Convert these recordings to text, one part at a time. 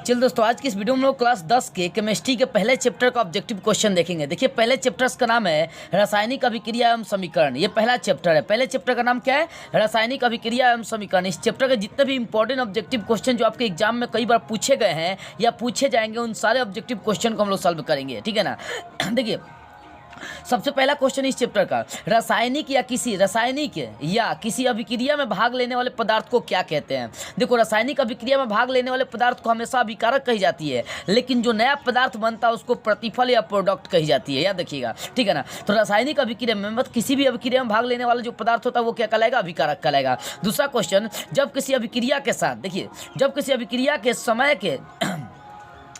चल दोस्तों, आज की इस वीडियो में हम लोग क्लास 10 के केमिस्ट्री के पहले चैप्टर का ऑब्जेक्टिव क्वेश्चन देखेंगे। देखिए, पहले चैप्टर्स का नाम है रासायनिक अभिक्रिया एवं समीकरण। ये पहला चैप्टर है। पहले चैप्टर का नाम क्या है? रासायनिक अभिक्रिया एवं समीकरण। इस चैप्टर के जितने भी इंपॉर्टेंट ऑब्जेक्टिव क्वेश्चन जो आपके एग्जाम में कई बार पूछे गए हैं या पूछे जाएंगे, उन सारे ऑब्जेक्टिव क्वेश्चन को हम लोग सॉल्व करेंगे। ठीक है ना। देखिए, सबसे पहला क्वेश्चन इस चैप्टर का, रासायनिक या किसी अभिक्रिया में भाग लेने वाले पदार्थ को क्या कहते हैं। देखो, रासायनिक अभिक्रिया में भाग लेने वाले पदार्थ को हमेशा अभिकारक कही जाती है, लेकिन जो नया पदार्थ बनता है उसको प्रतिफल या प्रोडक्ट कही जाती है। याद रखिएगा, ठीक है ना। तो रासायनिक अभिक्रिया में मतलब किसी भी अभिक्रिया में भाग लेने वाला जो पदार्थ होता है वो क्या कहलाएगा? अभिकारक कहलाएगा। दूसरा क्वेश्चन, जब किसी अभिक्रिया के साथ, देखिए, जब किसी अभिक्रिया के समय के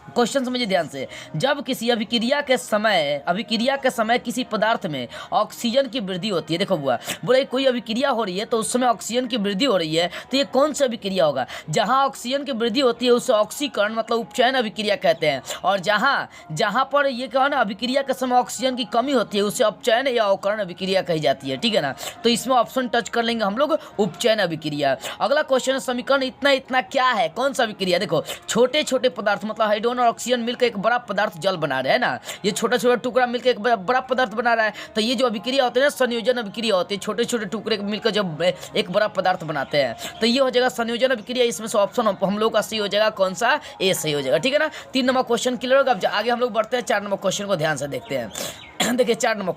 क्वेश्चन समझिए ध्यान से, जब किसी अभिक्रिया के समय किसी पदार्थ में ऑक्सीजन की वृद्धि होती है। देखो बुआ, बोले कोई अभिक्रिया हो रही है तो उस समय ऑक्सीजन की वृद्धि हो रही है, तो ये कौन सी अभिक्रिया होगा? जहां ऑक्सीजन की वृद्धि होती है उसे ऑक्सीकरण मतलब उपचयन अभिक्रिया कहते हैं, और जहां पर ये क्या है ना, अभिक्रिया के समय ऑक्सीजन की कमी होती है उसे अपचयन या अवकरण अभिक्रिया कही जाती है। ठीक है ना। तो इसमें ऑप्शन टच कर लेंगे हम लोग, उपचयन अभिक्रिया। अगला क्वेश्चन, समीकरण इतना क्या है? कौन सा अभिक्रिया? देखो, छोटे छोटे पदार्थ मतलब हाइड्रोजन और ऑक्सीजन मिलकर एक बड़ा पदार्थ जल बना रहे हैं ना, ये छोटा छोटा टुकड़ा मिलकर एक बड़ा पदार्थ बना रहा है। तो ये जो अभिक्रिया होती है ना, संयोजन अभिक्रिया होती है। छोटे छोटे टुकड़े मिलकर जब एक बड़ा पदार्थ बनाते हैं तो ये हो जाएगा संयोजन अभिक्रिया। इसमें से ऑप्शन हम लोग का सही हो जाएगा, कौन सा? ए सही हो जाएगा। ठीक है ना। 3 नंबर क्वेश्चन क्लियर होगा। अब आगे हम लोग बढ़ते हैं, 4 नंबर क्वेश्चन को ध्यान से देखते हैं। देखिए, 4 नंबर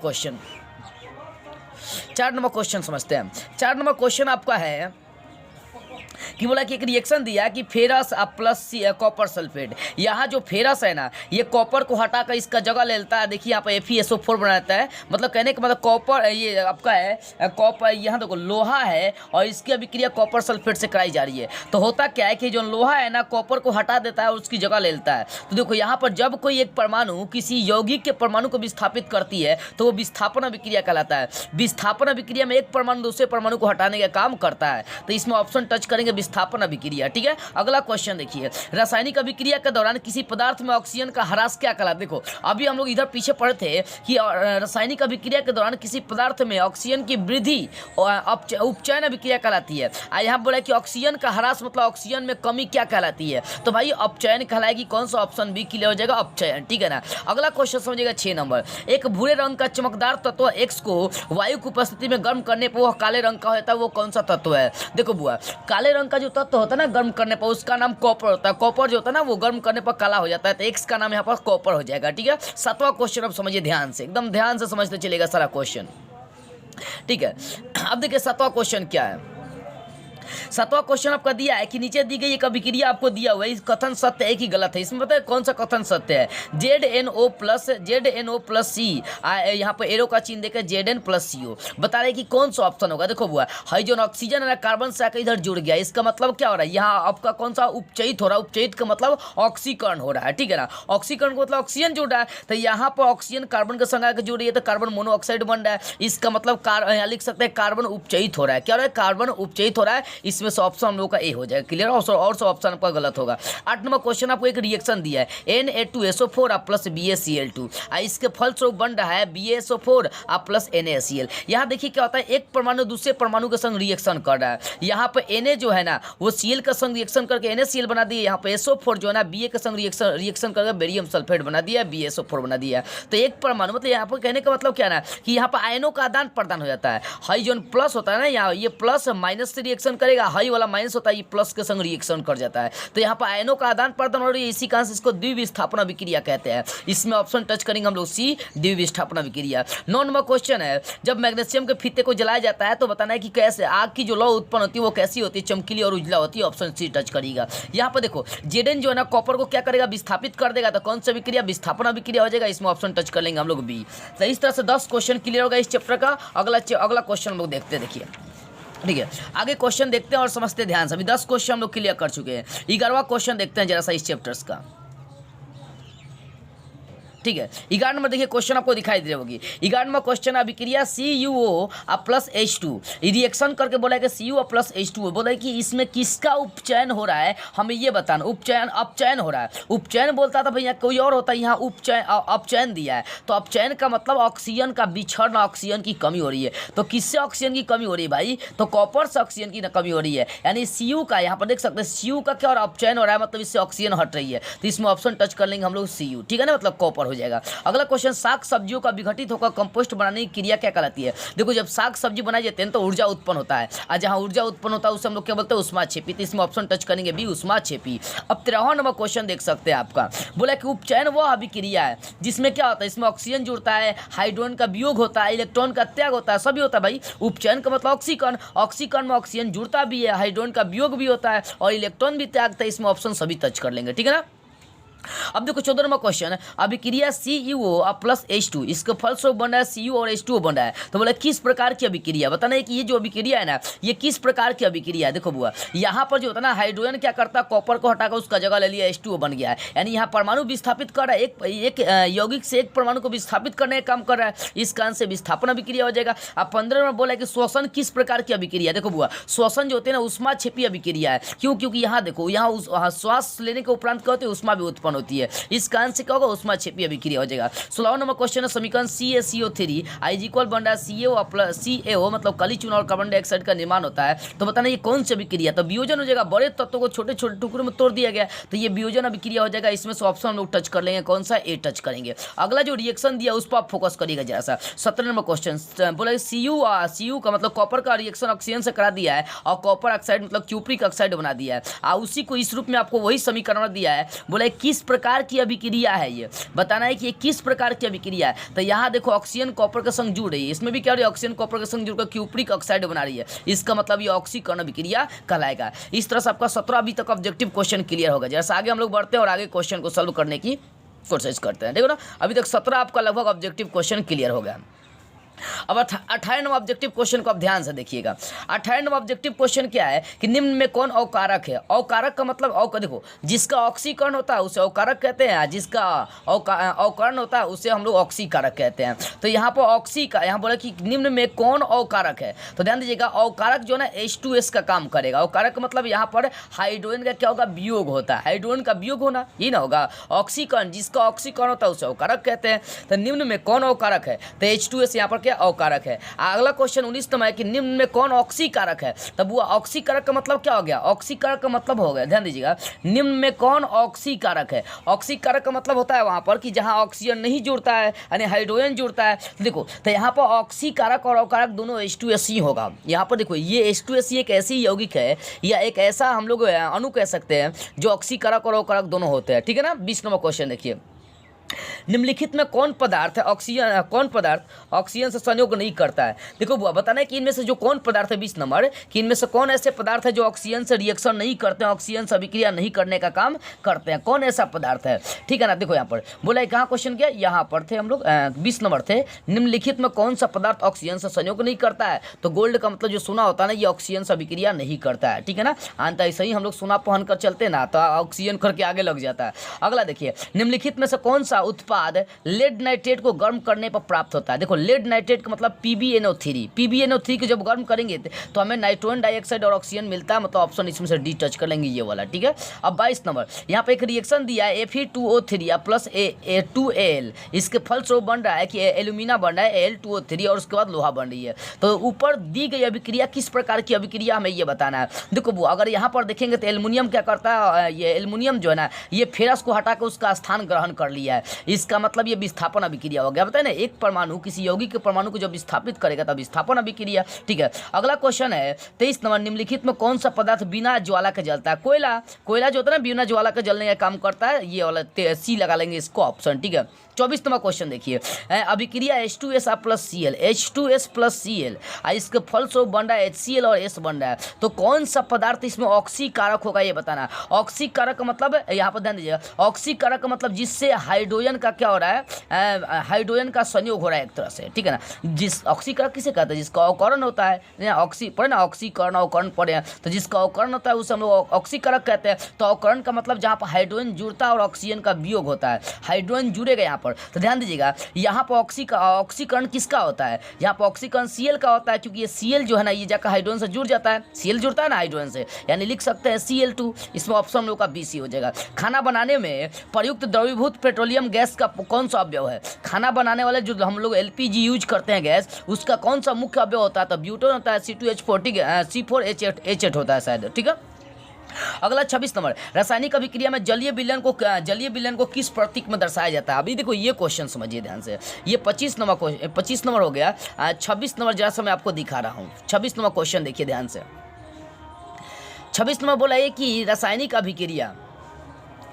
क्वेश्चन समझते हैं। 4 नंबर क्वेश्चन आपका है कि बोला कि एक रिएक्शन दिया कि फेरस प्लस कॉपर सल्फेट। यहाँ जो फेरस है ना, ये कॉपर को हटाकर इसका जगह ले लेता है। देखिए यहाँ पर FeSO4 बनाता है। मतलब कहने का मतलब कॉपर, ये आपका है कॉपर, यहाँ देखो लोहा है और इसकी अभिक्रिया कॉपर सल्फेट से कराई जा रही है। तो होता क्या है कि जो लोहा है ना, कॉपर को हटा देता है और उसकी जगह ले लेता है। तो देखो यहाँ पर जब कोई एक परमाणु किसी यौगिक के परमाणु को विस्थापित करती है तो वो विस्थापन अभिक्रिया कहलाता है। विस्थापन अभिक्रिया में एक परमाणु दूसरे परमाणु को हटाने का काम करता है। तो इसमें ऑप्शन टच करेंगे, विस्थापन अभिक्रिया। ठीक है। अगला क्वेश्चन देखिए, रासायनिक अभिक्रिया के दौरान किसी पदार्थ में ऑक्सीजन का ह्रास क्या कहलाता है। देखो, अभी हम लोग इधर पीछे पढ़े थे कि रासायनिक अभिक्रिया के दौरान किसी पदार्थ में ऑक्सीजन की वृद्धि उपचयन अभिक्रिया कहलाती है। यहाँ बोला कि ऑक्सीजन का ह्रास मतलब ऑक्सीजन में कमी क्या कहलाती है? तो भाई अपचयन कहलाएगी। कौन सा? ऑप्शन बी क्लियर हो जाएगा, अपचयन। ठीक है ना। अगला क्वेश्चन समझिएगा, 6 नंबर, एक भूरे रंग का चमकदार तत्व X को वायु की उपस्थिति में गर्म करने पर वह काले रंग का होता है, वो कौन सा तत्व है? देखो बुआ, काले रंग का जो तत्व होता है ना गर्म करने पर, उसका नाम कॉपर होता है। कॉपर जो होता है ना वो गर्म करने पर काला हो जाता है, तो X का नाम यहाँ पर कॉपर हो जाएगा। ठीक है। 7वां क्वेश्चन अब समझिए ध्यान से, एकदम ध्यान से समझते चलेगा सारा क्वेश्चन। ठीक है। अब देखिए 7वां क्वेश्चन क्या है। 7वां क्वेश्चन आपका दिया है कि नीचे दी गई एक अभिक्रिया आपको दिया हुआ है, इस कथन सत्य है कि गलत है। इसमें बताए कौन सा कथन सत्य है? ZNO प्लस C, यहाँ पर एरो का चिन्ह देकर ZN+CO बता रहे कि कौन सा ऑप्शन होगा। देखो बुआ, हाइड्रोजन ऑक्सीजन है कार्बन से आकर इधर जुड़ गया, इसका मतलब क्या हो रहा है? यहाँ आपका कौन सा उपचयित हो रहा है? उपचयित का मतलब ऑक्सीकरण हो रहा है। ठीक है ना। ऑक्सीकरण का मतलब ऑक्सीजन जुड़ रहा है, तो यहाँ पर ऑक्सीजन कार्बन के संग आकर जुड़ रही है तो कार्बन मोनोऑक्साइड बन रहा है। इसका मतलब यहाँ लिख सकते हैं कार्बन उपचयित हो रहा है। क्या हो रहा है? कार्बन उपचयित हो रहा है। इसमें से ऑप्शन हम लोग का ए हो जाएगा। क्लियर। और सब ऑप्शन आपका गलत होगा। 8 नंबर क्वेश्चन, आपको एक रिएक्शन दिया है Na2SO4 प्लस BaCl2, इसके फलस्वरूप बन रहा है BaSO4 प्लस NaCl। यहाँ देखिए क्या होता है, एक परमाणु दूसरे परमाणु के संग रिएक्शन कर रहा है। यहाँ पर Na जो है ना वो Cl का संग रिएक्शन करके NaCl बना दिया। यहाँ पे SO4 जो है ना Ba के संग रिएक्शन करके बेरियम सल्फेट बना दिया, BaSO4 बना दिया। तो एक परमाणु मतलब यहाँ पर कहने का मतलब क्या ना कि यहाँ पर आयनों का आदान प्रदान हो जाता है। हाइड्रोजन प्लस होता है ना, यहाँ ये प्लस माइनस से रिएक्शन करेगा, हाई वाला माइनस होता है, ये प्लस के संग रिएक्शन कर जाता है। तो यहाँ पर आयनों का आदान प्रदान हो रही है, इसी कारण से इसको द्विविस्थापन अभिक्रिया कहते हैं। इसमें ऑप्शन टच करेंगे हम लोग सी, द्विविस्थापन अभिक्रिया। 9 नंबर क्वेश्चन है, जब मैग्नीशियम के फीते को जलाया जाता है तो बताना है कि कैसे आग की जो लौ उत्पन्न होती है वो कैसी होती है? चमकीली और उजला होती है। ऑप्शन सी टच करेगा। यहाँ पर देखो Zn जो है ना कॉपर को क्या करेगा? विस्थापित कर देगा। तो कौन सा अभिक्रिया? विस्थापन अभिक्रिया हो जाएगा। इसमें ऑप्शन टच कर लेंगे हम लोग बी। तो इस तरह से 10 क्वेश्चन क्लियर होगा इस चैप्टर का। अगला क्वेश्चन हम लोग देखते हैं। देखिए ठीक है, आगे क्वेश्चन देखते हैं और समझते हैं ध्यान से। अभी 10 क्वेश्चन हम लोग क्लियर कर चुके हैं। 11वां क्वेश्चन देखते हैं जरा सा इस चैप्टर्स का। ठीक है। 11 नंबर देखिए क्वेश्चन आपको दिखाई दे रही होगी। 11 नंबर क्वेश्चन अभिक्रिया CuO प्लस H2 रिएक्शन करके बोला है कि CuO प्लस H2 बोला है कि इसमें किसका उपचयन हो रहा है, हमें ये बताना। उपचयन अपचयन हो रहा है। उपचयन बोलता था भैया कोई और होता है, यहाँ उपचयन अपचयन दिया है, तो अपचयन का मतलब ऑक्सीजन का बिछड़न, ऑक्सीजन की कमी हो रही है। तो किससे ऑक्सीजन की कमी हो रही है भाई, तो कॉपर से ऑक्सीजन की कमी हो रही है। यानी Cu का यहाँ पर देख सकते हैं Cu का क्या और अपचयन हो रहा है, मतलब इससे ऑक्सीजन हट रही है, तो इसमें ऑप्शन टच कर लेंगे हम लोग Cu, ठीक है ना, मतलब कॉपर हो जाएगा। अगला क्वेश्चन साग सब्जियों का विघटित होकर कंपोस्ट बनाने की क्रिया क्या कहलाती है। देखो जब साग सब्जी बनाई जाते हैं तो ऊर्जा उत्पन्न होता है, और जहाँ ऊर्जा उत्पन्न होता है उसे हम लोग क्या बोलते हैं, उष्माक्षेपी। तो इसमें ऑप्शन टच करेंगे बी, उष्माक्षेपी। अब 13वां नंबर क्वेश्चन देख सकते हैं आपका, बोला कि उपचयन वह अभिक्रिया है जिसमें क्या होता है, इसमें ऑक्सीजन जुड़ता है, हाइड्रोजन का वियोग होता है, इलेक्ट्रॉन का त्याग होता है, सभी होता है भाई। उपचयन का मतलब ऑक्सीकरण, ऑक्सीकरण में ऑक्सीजन जुड़ता भी है, हाइड्रोजन का वियोग भी होता है और इलेक्ट्रॉन भी त्यागता है। इसमें ऑप्शन सभी टच कर लेंगे, ठीक है ना। अब देखो 14 नंबर क्वेश्चन है, अभिक्रिया CuO प्लस H2 इसके फलस्वरूप बन रहा है Cu और H2O बन रहा है। तो बोला किस प्रकार की अभिक्रिया, बताना है कि ये जो अभिक्रिया है ना, ये किस प्रकार की अभिक्रिया है। देखो बुआ यहाँ पर जो होता है ना, हाइड्रोजन क्या करता है, कॉपर को हटाकर उसका जगह ले लिया, H2O बन गया है। यानी यहाँ परमाणु विस्थापित कर रहा है, एक यौगिक से एक परमाणु को विस्थापित करने का काम कर रहा है, इस कारण से विस्थापन अभिक्रिया हो जाएगा। अब 15 नंबर बोला है कि श्वसन किस प्रकार की अभिक्रिया। देखो बुआ श्वसन जो होते हैं ना, उष्माक्षेपी अभिक्रिया है। क्यों, क्योंकि यहाँ देखो यहाँ श्वास लेने के उपरांत क्या होती है, उष्मा भी उत्पन्न होती है, इस कारण से क्या होगा, उष्माक्षेपी अभिक्रिया हो जाएगा। 16 नंबर क्वेश्चन है, समीकरण CaCO3 इक्वल बन रहा है CaO प्लस CaO मतलब कली चूना और कार्बन डाइऑक्साइड का निर्माण होता है। तो बताना ये कौन सी अभिक्रिया, तो वियोजन हो जाएगा, बड़े तत्वों को छोटे छोटे टुकड़ों में तोड़ दिया गया, तो ये वियोजन अभिक्रिया हो जाएगा। इसमें से ऑप्शन हम लोग टच कर लेंगे, कौन सा, ए टच करेंगे। अगला जो रिएक्शन दिया उस पर आप फोकस करिएगा जरा सा। 17 नंबर क्वेश्चन बोला Cu का मतलब कॉपर का रिएक्शन ऑक्सीजन से करा दिया है और कॉपर ऑक्साइड मतलब क्यूप्रिक ऑक्साइड बना दिया है, और उसी को इस रूप में आपको वही समीकरण दिया है। बोला किस प्रकार की अभिक्रिया है, ये बताना है कि ये किस प्रकार की अभिक्रिया है। तो यहाँ देखो ऑक्सीजन कॉपर के संग जुड़ रही है, इसमें भी क्या हो रही है, ऑक्सीजन कॉपर के संग जुड़कर क्यूप्रिक ऑक्साइड बना रही है, इसका मतलब ये ऑक्सीकरण अभिक्रिया कहलाएगा। इस तरह से आपका 17 अभी तक ऑब्जेक्टिव क्वेश्चन क्लियर होगा। जैसे आगे हम लोग बढ़ते हैं और आगे क्वेश्चन को सॉल्व करने की कोशिश करते हैं। देखो ना अभी तक 17 आपका लगभग ऑब्जेक्टिव क्वेश्चन क्लियर हो गया। अब 18 नंबर ऑब्जेक्टिव क्वेश्चन को आप ध्यान से देखिएगा। 18 नंबर ऑब्जेक्टिव क्वेश्चन क्या है कि निम्न में कौन अवकारक है। अवकारक का मतलब देखो जिसका ऑक्सीकरण होता है उसे अवकारक कहते हैं, जिसका अवकरण होता है उसे हम लोग ऑक्सीकारक कहते हैं। तो यहाँ पर ऑक्सी का यहाँ बोला कि निम्न में कौन अवकारक है, तो ध्यान दीजिएगा अवकारक जो है ना H2S का काम करेगा। अवकारक का मतलब यहाँ पर हाइड्रोजन का क्या होगा, वियोग होता है, हाइड्रोजन का वियोग होना ये ना होगा। ऑक्सीकरण जिसका ऑक्सीकरण होता है उसे अवकारक कहते हैं। तो निम्न में कौन अवकारक है, तो H2S यहाँ पर अवकारक है। अगला क्वेश्चन 19 नंबर है कि निम्न में कौन ऑक्सीकारक है। तब वो ऑक्सीकारक का मतलब क्या हो गया, ऑक्सीकारक का मतलब हो गया, ध्यान दीजिएगा, निम्न में कौन ऑक्सीकारक है। ऑक्सीकारक का मतलब होता है वहां पर कि जहां ऑक्सीजन नहीं जुड़ता है यानी हाइड्रोजन जुड़ता है। देखो तो यहाँ पर ऑक्सीकारक और अवकारक दोनों H2S ही होगा। यहाँ पर देखो ये H2S एक ऐसी यौगिक है या एक ऐसा हम लोग अणु कह सकते हैं जो ऑक्सीकारक और अवकारक दोनों होते हैं, ठीक है ना। 20 नंबर क्वेश्चन देखिए, निम्नलिखित में कौन पदार्थ है ऑक्सीजन से संयोग नहीं करता है। देखो बुआ बताना है कि इनमें से जो कौन पदार्थ है 20 नंबर कि इनमें से कौन ऐसे पदार्थ है जो ऑक्सीजन से रिएक्शन नहीं करते हैं, ऑक्सीजन से अभिक्रिया नहीं करने का काम करते हैं, कौन ऐसा पदार्थ है, ठीक है ना। देखो यहाँ पर बोला कहाँ क्वेश्चन किया, यहाँ पर थे हम लोग 20 नंबर थे, निम्नलिखित में कौन सा पदार्थ ऑक्सीजन से संयोग नहीं करता है। तो गोल्ड का मतलब जो सोना होता है ना, ये ऑक्सीजन से अभिक्रिया नहीं करता है, ठीक है ना। अंत ऐसे ही हम लोग सोना पहन कर चलते ना तो ऑक्सीजन करके आगे लग जाता है। अगला देखिए, निम्नलिखित में से कौन सा उत्पाद लेड नाइट्रेट को गर्म करने पर प्राप्त होता है। देखो लेड नाइट्रेट का मतलब PbNO3 को जब गर्म करेंगे तो हमें नाइट्रोजन डाइऑक्साइड और ऑक्सीजन मिलता है, मतलब ऑप्शन इसमें से डी टच कर लेंगे ये वाला, ठीक है। अब 22 नंबर यहाँ पे एक रिएक्शन दिया है Fe2O3 प्लस A2Al, इसके फलस्वरूप बन रहा है कि एल्यूमिना बन रहा है Al2O3 और उसके बाद लोहा बन रही है। तो ऊपर दी गई अभिक्रिया किस प्रकार की अभिक्रिया हमें ये बताना है। देखो वो अगर यहाँ पर देखेंगे तो एल्युमिनियम क्या करता है, ये एल्युमिनियम जो है ना ये फेरस को हटा के उसका स्थान ग्रहण कर लिया है, इसका मतलब ये विस्थापन अभिक्रिया हो गया। बताए ना एक परमाणु किसी यौगिक के परमाणु को जब विस्थापित करेगा तब विस्थापन अभिक्रिया, ठीक है। अगला क्वेश्चन है 23 नंबर, निम्नलिखित में कौन सा पदार्थ बिना ज्वाला के जलता है। कोयला जो होता है ना बिना ज्वाला के जलने का काम करता है, ये वाला सी लगा लेंगे इसको ऑप्शन, ठीक है। 24 नंबर क्वेश्चन देखिए, अभिक्रिया H2S प्लस Cl इसके फलस्वरूप बन रहा है HCl और S बन रहा है। तो कौन सा पदार्थ इसमें ऑक्सीकारक होगा ये बताना। ऑक्सीकारक का मतलब यहाँ पर ध्यान दीजिएगा, ऑक्सीकारक का मतलब जिससे हाइड्रोजन का क्या हो रहा है, हाइड्रोजन का संयोग हो रहा है एक तरह से, ठीक है ना। जिस ऑक्सीकारक किसे कहते हैं, जिसका अवकरण होता है, ऑक्सीकरण अवकरण पढ़े हैं, तो जिसका अवकरण होता है उसे हम लोग ऑक्सीकारक कहते हैं। तो अवकरण का मतलब जहाँ पर हाइड्रोजन जुड़ता है और ऑक्सीजन का वियोग होता है, हाइड्रोजन जुड़ेगा यहाँ पर पर। तो ध्यान दीजिएगा यहाँ पर ऑक्सीकरण किसका होता है, यहाँ पर ऑक्सीकरण Cl का होता है, क्योंकि ये Cl जो है ना ये जाकर हाइड्रोजन से जुड़ जाता है, Cl जुड़ता है ना हाइड्रोजन से, यानी लिख सकते हैं Cl2। इसमें ऑप्शन हम लोग का BC हो जाएगा। खाना बनाने में प्रयुक्त द्रवीभूत पेट्रोलियम गैस का कौन सा अवयव है, खाना बनाने वाले जो हम लोग LPG यूज करते हैं गैस, उसका कौन सा मुख्य अवयव होता है, तो ब्यूटेन होता है, C2H40 C4H8 होता है शायद, ठीक है। अगला 26 नंबर, रासायनिक अभिक्रिया में जलीय विलयन को किस प्रतीक में दर्शाया जाता है। अभी देखो ये क्वेश्चन समझिए ध्यान से, ये 25 नंबर हो गया। 26 नंबर जरा सा मैं आपको दिखा रहा हूँ। 26 नंबर क्वेश्चन देखिए ध्यान से। 26 नंबर बोला है कि रासायनिक अभिक्रिया,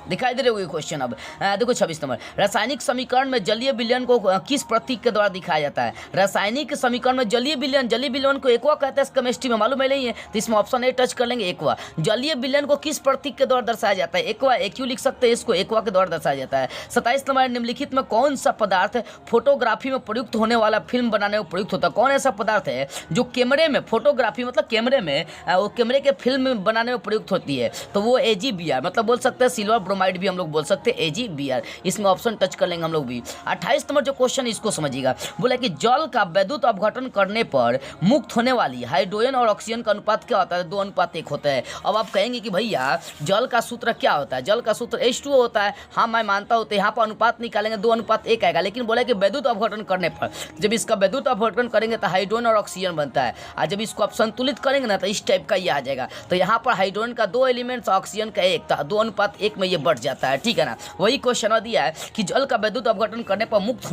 दिखाई दे रहे हो ये क्वेश्चन। अब देखो 26 नंबर, रासायनिक समीकरण में जलीय विलयन को किस प्रतीक के द्वारा दिखाया जाता है। रासायनिक समीकरण में जलीय विलयन को एक्वा कहते हैं, केमिस्ट्री में मालूम है नहीं है, तो इसमें ऑप्शन ए टच कर लेंगे एक्वा। जलीय विलयन को किस प्रतीक के द्वारा दर्शाया जाता है, एक्वा, एक्यू लिख सकते हैं, इसको एक्वा के द्वारा दर्शाया जाता है। 27 नंबर, निम्नलिखित में कौन सा पदार्थ फोटोग्राफी में प्रयुक्त होने वाला फिल्म बनाने में प्रयुक्त होता है। कौन ऐसा पदार्थ है जो कैमरे में, फोटोग्राफी मतलब कैमरे में, वो कैमरे के फिल्म बनाने में प्रयुक्त होती है, तो वो AgBr, मतलब बोल सकते हैं सिल्वर ब्रोमाइड भी हम लोग बोल सकते हैं, AgBr। इसमें ऑप्शन टच कर लेंगे हम लोग भी। 28 नंबर जो क्वेश्चन इसको समझिएगा, बोला कि जल का वैद्युत अपघटन करने पर मुक्त होने वाली हाइड्रोजन और ऑक्सीजन का अनुपात क्या होता है, 2:1 होता है। अब आप कहेंगे कि भैया जल का सूत्र क्या होता है, जल का सूत्र H2O होता है। हाँ मैं मानता हूँ, तो यहाँ पर अनुपात निकालेंगे 2:1 आएगा, लेकिन बोला कि वैद्युत अपघटन करने पर, जब इसका वैद्युत अपघटन करेंगे तो हाइड्रोजन और ऑक्सीजन बनता है, और जब इसको आप संतुलित करेंगे ना तो इस टाइप का ये आ जाएगा। तो यहाँ पर हाइड्रोजन का 2 एलिमेंट्स, ऑक्सीजन का 1, तो 2:1 में ये बढ़ जाता है, ठीक है ना। वही क्वेश्चन दिया है कि जल का वैद्युत अपघटन करने पर मुक्त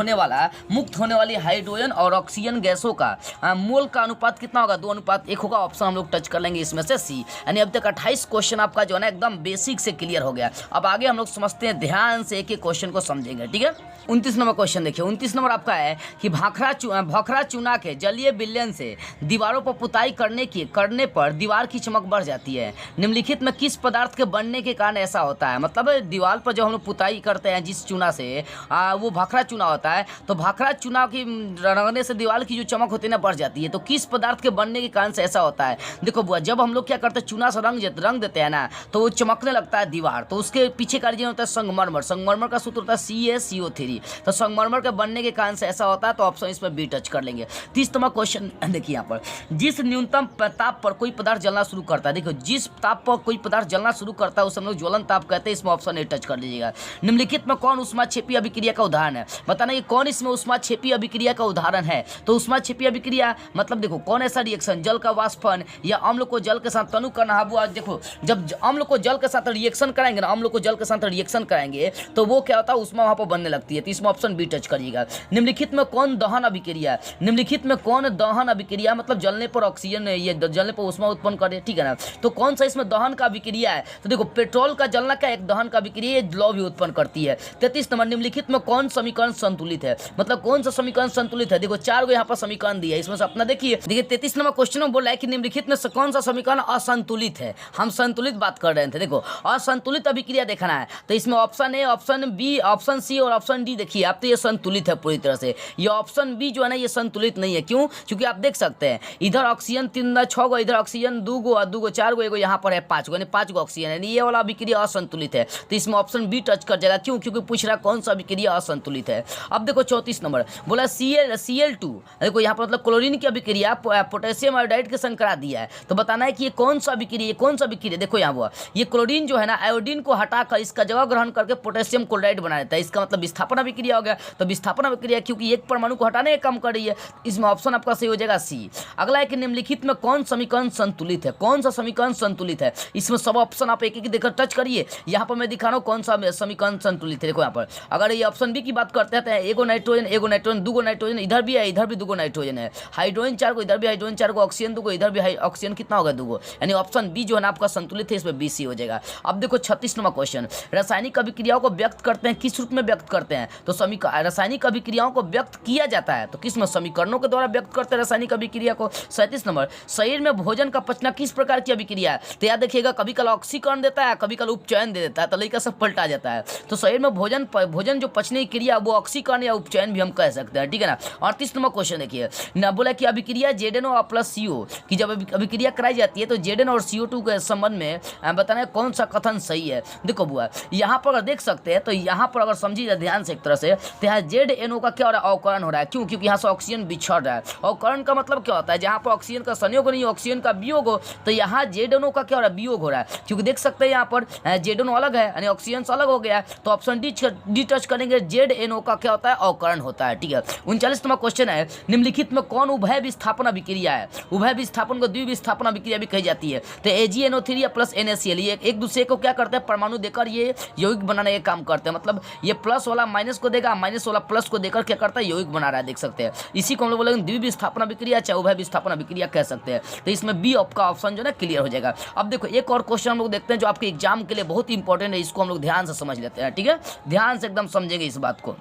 होने वाली हाइड्रोजन और ऑक्सीजन गैसों का मोल का अनुपात कितना होगा, 2:1 होगा। ऑप्शन हम लोग टच कर लेंगे इसमें से C। यानी अब तक 28 क्वेश्चन आपका जो है ना एकदम बेसिक से क्लियर हो गया। अब आगे हम लोग समझते हैं, ध्यान से एक एक क्वेश्चन को समझेंगे, ठीक है। 29 नंबर क्वेश्चन देखिए। 29 नंबर आपका है कि भाखड़ा चूना के जलीय विलयन से दीवारों पर पुताई करने पर दीवार की चमक बढ़ जाती है। निम्नलिखित में किस पदार्थ के बनने के कारण ऐसा होता है, मतलब दीवार पर जो हम लोग पुताई करते हैं जिस चूना से, वो भाखड़ा चूना होता है, तो भाखड़ा चूना की रंगने से दीवार की जो चमक होती है ना बढ़ जाती है। तो किस पदार्थ के बनने के कारण से ऐसा होता है। देखो बुआ, जब हम लोग क्या करते हैं चूना से रंग देते हैं ना, तो वो चमकने लगता है दीवार, तो उसके पीछे का रीजन होता है संगमरमर। संगमरमर का सूत्र होता है CaCO3, तो संगमरमर के बनने के कारण से ऐसा होता है, तो ऑप्शन इसमें B टच कर लेंगे। 30 नंबर क्वेश्चन देखिए यहाँ पर, जिस न्यूनतम ताप पर कोई पदार्थ जलना शुरू करता है, देखो जिस ताप पर कोई पदार्थ जलना शुरू करता है उसे हम लोग ज्वलन ताप कहते हैं, इसमें ऑप्शन A टच कर लीजिएगा। निम्नलिखित में कौन ऊष्माक्षेपी अभिक्रिया का उदाहरण है, बताना कि कौन इसमें ऊष्माक्षेपी अभिक्रिया का उदाहरण है। तो ऊष्माक्षेपी अभिक्रिया मतलब देखो कौन ऐसा रिएक्शन, जल का वाष्पन या अम्ल को जल के साथ तनु करना। बुआ देखो, जब अम्ल को जल के साथ रिएक्शन कराएंगे ना, अम्ल को जल के साथ रिएक्शन कराएंगे तो वो क्या होता है, ऊष्मा वहां पर बनने लगती है। तो इसमें ऑप्शन B टच करिएगा। निम्नलिखित में कौन दहन अभिक्रिया, निम्नलिखित में कौन दहन अभिक्रिया मतलब जलने पर ऑक्सीजन, ये जलने पर ऊष्मा उत्पन्न करे, ठीक है ना। तो कौन सा इसमें दहन का अभिक्रिया है, तो देखो पेट्रोल का जलना क्या एक दहन का अभिक्रिया, लौ भी उत्पन्न करती है। 33 नंबर, निम्नलिखित में कौन समीकरण संतुलित है, मतलब कौन सा समीकरण संतुलित है। देखो 4 गो यहाँ पर समीकरण दिया है, इसमें से अपना देखिए 33 नंबर क्वेश्चन में बोला है कि निम्नलिखित में कौन सा समीकरण असंतुलित है। हम संतुलित बात कर रहे थे, देखो असंतुलित अभिक्रिया देखना है, तो इसमें option A, option B, option C और ऑप्शन D देखिए आप, तो ये संतुलित है पूरी तरह से। ये ऑप्शन B जो है ना ये संतुलित नहीं है, क्यों, क्योंकि आप देख सकते हैं इधर ऑक्सीजन 6 गो, इधर ऑक्सीजन 2 गो 4 गो, यहाँ पर है 5 गो, यानी 5 गो ऑक्सीजन है, ये वाला अभिक्रिया असंतुलित है। तो इसमें ऑप्शन B टच कर जाएगा, क्यों, क्योंकि पूछ रहा कौन सा अभिक्रिया असंतुलित है। अब देखो 34 नंबर बोला Cl2, देखो यहाँ पर मतलब क्लोरीन की अभिक्रिया पोटेशियम आयोडाइड के संग करा दिया है, तो बताना है कि ये कौन सा अभिक्रिया, कौन सा अभिक्रिया। देखो यहाँ हुआ ये क्लोरीन जो है ना आयोडीन को हटाकर इसका जगह ग्रहण करके पोटेशियम क्लोराइड बना देता है, इसका मतलब विस्थापन अभिक्रिया हो गया। तो विस्थापन अभिक्रिया क्योंकि एक परमाणु को हटाने का काम कर रही है, इसमें ऑप्शन आपका सही हो जाएगा C। अगला है कि निम्नलिखित में कौन समीकरण संतुलित है, कौन सा समीकरण संतुलित है। इसमें सब ऑप्शन आप एक एक देकर टच करिए, यहाँ पर मैं दिखा रहा हूँ कौन सा समीकरण संतुलित है। देखो यहाँ पर अगर ये ऑप्शन B की बात करते हैं तो एगो नाइट्रोजन 2 गो नाइट्रोजन, इधर भी है इधर भी 2 गो नाइट्रोजन है, हाइड्रोजन 4 को, इधर भी हाइड्रोजन 4 को, ऑक्सीजन 2 को, इधर भी ऑक्सीजन कितना होगा 2 गो, यानी ऑप्शन B जो है ना आपका संतुलित है, इसमें BC हो जाएगा। अब देखो 36 नंबर क्वेश्चन, रासायनिक अभिक्रियाओं को व्यक्त करते हैं किस रूप में व्यक्त करते हैं, तो रासायनिक अभिक्रियाओं को व्यक्त किया जाता है तो किस में, समीकरणों के द्वारा व्यक्त करते हैं रासायनिक अभिक्रिया को। 37 नंबर, शरीर में भोजन का पचना किस प्रकार की अभिक्रिया है, तो याद देखिएगा कभी कल ऑक्सीकरण देता है, कभी कल उपचयन दे देता है तो लड़का सब पलटा जाता है। तो शरीर में भोजन जो पचने की क्रिया वो ऑक्सीकरण या उपचयन भी हम कह सकते हैं, ठीक है ना। 38 नंबर क्वेश्चन देखिए ना, बोला कि अभिक्रिया ZnO प्लस CO की जब अभिक्रिया कराई जाती है तो Zn और CO2 के संबंध में बताना कौन सा कथन सही है। देखो बुआ यहाँ पर अगर देख सकते हैं तो यहाँ पर अगर समझी जाए ध्यान से एक तरह से, तो यहाँ ZnO का क्या हो रहा है, अवकरण हो रहा है। क्यों? क्योंकि यहाँ से ऑक्सीजन बिछड़ रहा है। अवकरण का मतलब क्या होता है, जहाँ पर ऑक्सीजन का संयोग नहीं ऑक्सीजन का वियोग हो, तो यहाँ ZnO का क्या हो रहा है, वियोग हो रहा है। क्योंकि देख सकते हैं यहाँ पर ZnO अलग है यानी ऑक्सीजन से अलग हो गया है, तो ऑप्शन डी टच करेंगे, ZnO का क्या होता है, अवकरण होता है, ठीक है। 39 नंबर क्वेश्चन है, निम्नलिखित में कौन उभय विस्थापन अभिक्रिया है। उभय विस्थापन को द्विविस्थापन अभिक्रिया भी कही जाती है। तो AgNO3 प्लस NaCl ये एक दूसरे को क्या करते हैं, परमाणु देकर ये यौगिक बनाने का काम करते हैं। मतलब ये प्लस वाला माइनस को देगा, माइनस वाला प्लस को देकर क्या करता है, यौगिक बना रहा है, देख सकते हैं। इसी को हम लोग बोलेंगे द्विविस्थापन अभिक्रिया चाहे उभय विस्थापन अभिक्रिया कह सकते हैं। तो इसमें बी आपका ऑप्शन जो है क्लियर हो जाएगा। अब देखो एक और क्वेश्चन हम लोग देखते हैं जो आपके एग्जाम के लिए बहुत इंपॉर्टेंट है, इसको हम लोग ध्यान से समझ लेते हैं, ठीक है। ध्यान से एकदम समझेंगे इस बात को।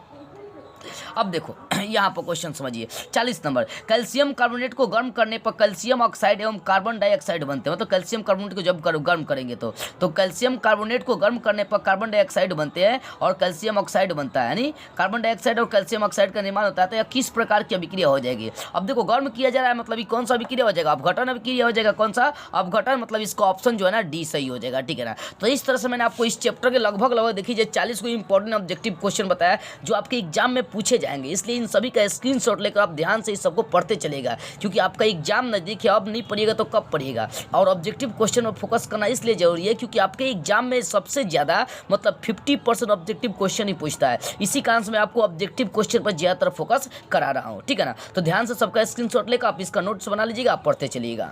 अब देखो यहाँ पर क्वेश्चन समझिए 40 नंबर, कैल्शियम कार्बोनेट को गर्म करने पर कैल्शियम ऑक्साइड एवं कार्बन डाइऑक्साइड बनते हैं। मतलब कैल्शियम कार्बोनेट को जब गर्म करेंगे तो कैल्शियम कार्बोनेट को गर्म करने पर कार्बन डाइऑक्साइड बनते हैं और कैल्शियम ऑक्साइड बनता है, यानी कार्बन डाइऑक्साइड और कैल्शियम ऑक्साइड का निर्माण होता है। तो यह किस प्रकार की अभिक्रिया हो जाएगी। अब देखो गर्म किया जा रहा है मतलब ये कौन सा अभिक्रिया हो जाएगा, अपघटन अभिक्रिया हो जाएगा। कौन सा अपघटन, मतलब इसका ऑप्शन जो है ना डी सही हो जाएगा, ठीक है ना। तो इस तरह से मैंने आपको इस चैप्टर के लगभग देखिए 40 को इंपॉर्टेंट ऑब्जेक्टिव क्वेश्चन बताया जो आपके एग्जाम में पूछे जाएंगे, इसलिए इन सभी का स्क्रीनशॉट लेकर आप ध्यान से इस सबको पढ़ते चलेगा, क्योंकि आपका एग्जाम नजदीक है। अब नहीं पढ़िएगा तो कब पढ़िएगा। और ऑब्जेक्टिव क्वेश्चन पर फोकस करना इसलिए जरूरी है क्योंकि आपके एग्जाम में सबसे ज्यादा मतलब 50% ऑब्जेक्टिव क्वेश्चन ही पूछता है। इसी कारण से मैं आपको ऑब्जेक्टिव क्वेश्चन पर ज्यादातर फोकस करा रहा हूँ, ठीक है ना। तो ध्यान से सबका स्क्रीनशॉट लेकर आप इसका नोट्स बना लीजिएगा, आप पढ़ते चलिएगा।